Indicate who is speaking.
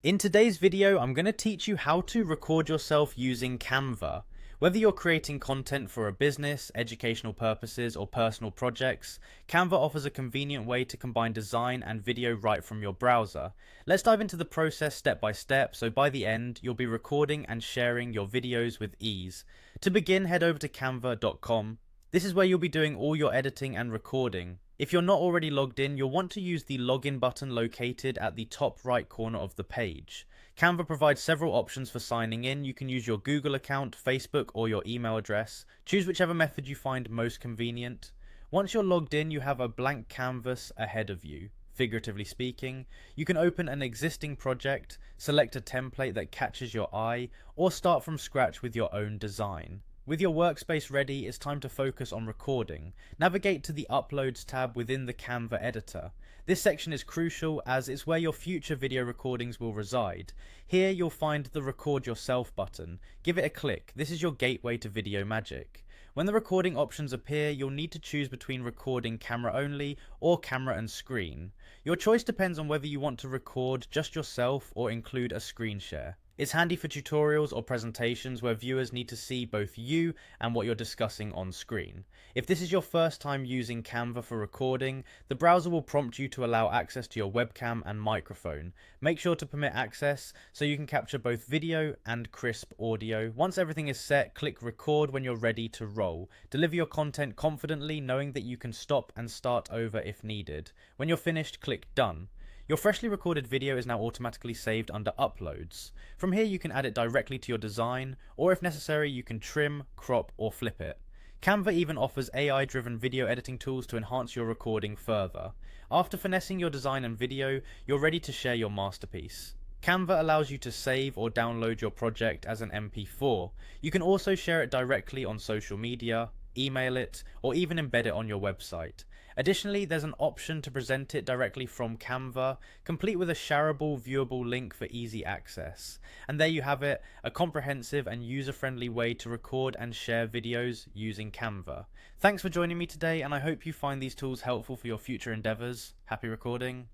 Speaker 1: In today's video, I'm going to teach you how to record yourself using Canva. Whether you're creating content for a business, educational purposes, or personal projects, Canva offers a convenient way to combine design and video right from your browser. Let's dive into the process step by step, so by the end, you'll be recording and sharing your videos with ease. To begin, head over to canva.com. This is where you'll be doing all your editing and recording. If you're not already logged in, you'll want to use the login button located at the top right corner of the page. Canva provides several options for signing in. You can use your Google account, Facebook, or your email address. Choose whichever method you find most convenient. Once you're logged in, you have a blank canvas ahead of you. Figuratively speaking, you can open an existing project, select a template that catches your eye, or start from scratch with your own design. With your workspace ready, it's time to focus on recording. Navigate to the Uploads tab within the Canva editor. This section is crucial as it's where your future video recordings will reside. Here you'll find the Record Yourself button. Give it a click. This is your gateway to video magic. When the recording options appear, you'll need to choose between recording camera only or camera and screen. Your choice depends on whether you want to record just yourself or include a screen share. It's handy for tutorials or presentations where viewers need to see both you and what you're discussing on screen. If this is your first time using Canva for recording, the browser will prompt you to allow access to your webcam and microphone. Make sure to permit access so you can capture both video and crisp audio. Once everything is set, click record when you're ready to roll. Deliver your content confidently, knowing that you can stop and start over if needed. When you're finished, click done. Your freshly recorded video is now automatically saved under Uploads. From here you can add it directly to your design, or if necessary you can trim, crop, or flip it. Canva even offers AI-driven video editing tools to enhance your recording further. After finessing your design and video, you're ready to share your masterpiece. Canva allows you to save or download your project as an MP4. You can also share it directly on social media, email it, or even embed it on your website. Additionally, there's an option to present it directly from Canva, complete with a shareable, viewable link for easy access. And there you have it, a comprehensive and user-friendly way to record and share videos using Canva. Thanks for joining me today, and I hope you find these tools helpful for your future endeavors. Happy recording.